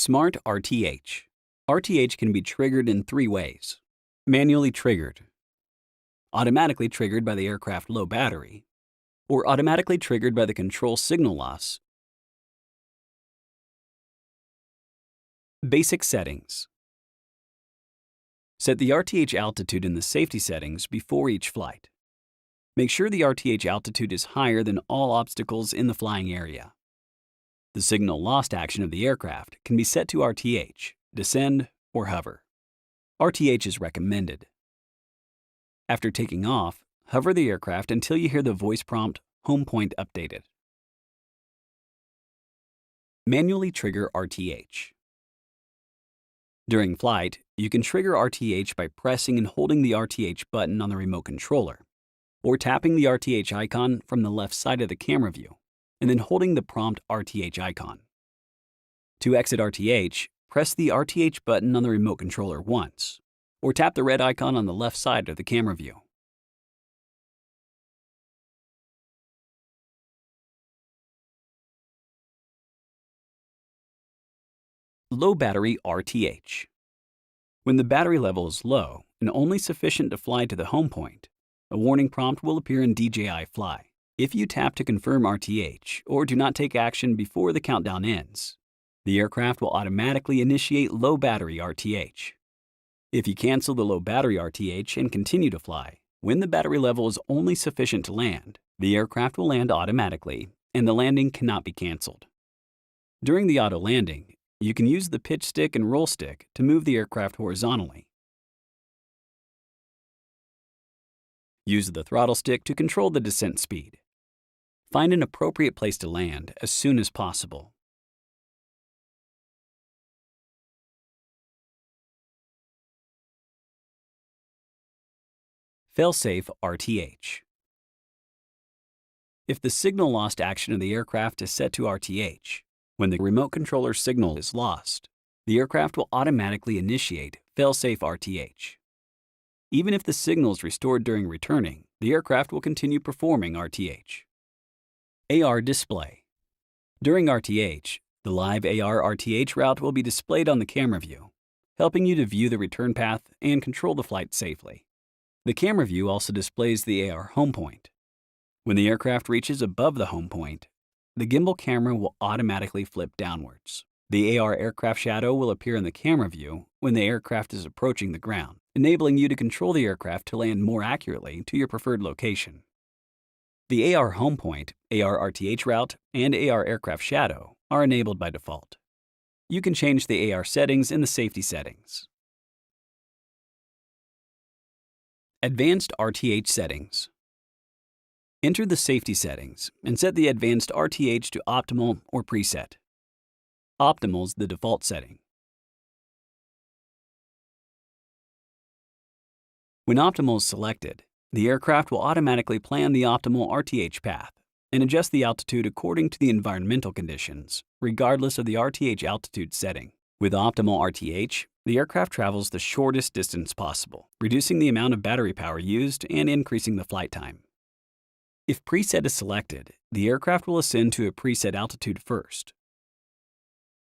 Smart RTH. RTH can be triggered in 3 ways. Manually triggered, automatically triggered by the aircraft low battery, or automatically triggered by the control signal loss. Basic settings. Set the RTH altitude in the safety settings before each flight. Make sure the RTH altitude is higher than all obstacles in the flying area. The signal lost action of the aircraft can be set to RTH, descend, or hover. RTH is recommended. After taking off, hover the aircraft until you hear the voice prompt, "Home point updated." Manually trigger RTH. During flight, you can trigger RTH by pressing and holding the RTH button on the remote controller, or tapping the RTH icon from the left side of the camera view, and then holding the prompt RTH icon. To exit RTH, press the RTH button on the remote controller once, or tap the red icon on the left side of the camera view. Low battery RTH. When the battery level is low and only sufficient to fly to the home point, a warning prompt will appear in DJI Fly. If you tap to confirm RTH or do not take action before the countdown ends, the aircraft will automatically initiate low battery RTH. If you cancel the low battery RTH and continue to fly, when the battery level is only sufficient to land, the aircraft will land automatically and the landing cannot be canceled. During the auto landing, you can use the pitch stick and roll stick to move the aircraft horizontally. Use the throttle stick to control the descent speed. Find an appropriate place to land as soon as possible. Fail-safe RTH. If the signal lost action of the aircraft is set to RTH, when the remote controller signal is lost, the aircraft will automatically initiate fail-safe RTH. Even if the signal is restored during returning, the aircraft will continue performing RTH. AR display. During RTH, the live AR RTH route will be displayed on the camera view, helping you to view the return path and control the flight safely. The camera view also displays the AR home point. When the aircraft reaches above the home point, the gimbal camera will automatically flip downwards. The AR aircraft shadow will appear in the camera view when the aircraft is approaching the ground, enabling you to control the aircraft to land more accurately to your preferred location. The AR home point, AR RTH route, and AR aircraft shadow are enabled by default. You can change the AR settings in the safety settings. Advanced RTH settings. Enter the safety settings and set the advanced RTH to optimal or preset. Optimal is the default setting. When optimal is selected, the aircraft will automatically plan the optimal RTH path and adjust the altitude according to the environmental conditions, regardless of the RTH altitude setting. With optimal RTH, the aircraft travels the shortest distance possible, reducing the amount of battery power used and increasing the flight time. If preset is selected, the aircraft will ascend to a preset altitude first,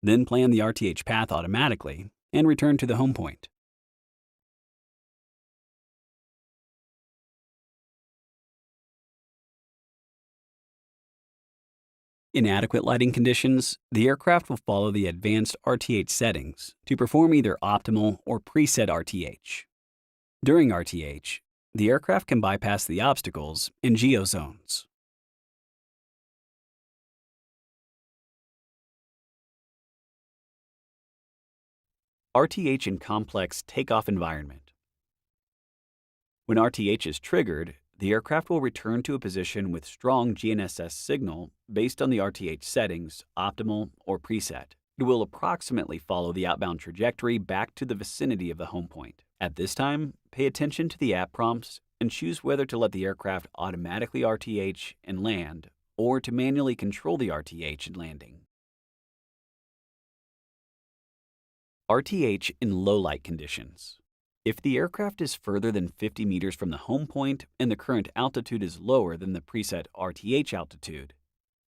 then plan the RTH path automatically and return to the home point. In adequate lighting conditions, the aircraft will follow the advanced RTH settings to perform either optimal or preset RTH. During RTH, the aircraft can bypass the obstacles in geozones. RTH in complex takeoff environment. When RTH is triggered, the aircraft will return to a position with strong GNSS signal based on the RTH settings, optimal or preset. It will approximately follow the outbound trajectory back to the vicinity of the home point. At this time, pay attention to the app prompts and choose whether to let the aircraft automatically RTH and land or to manually control the RTH and landing. RTH in low light conditions. If the aircraft is further than 50 meters from the home point and the current altitude is lower than the preset RTH altitude,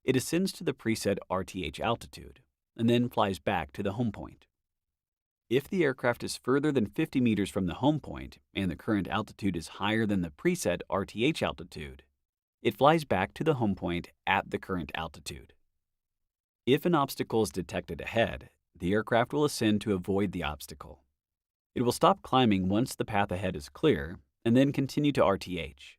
it ascends to the preset RTH altitude, and then flies back to the home point. If the aircraft is further than 50 meters from the home point and the current altitude is higher than the preset RTH altitude, it flies back to the home point at the current altitude. If an obstacle is detected ahead, the aircraft will ascend to avoid the obstacle. It will stop climbing once the path ahead is clear and then continue to RTH.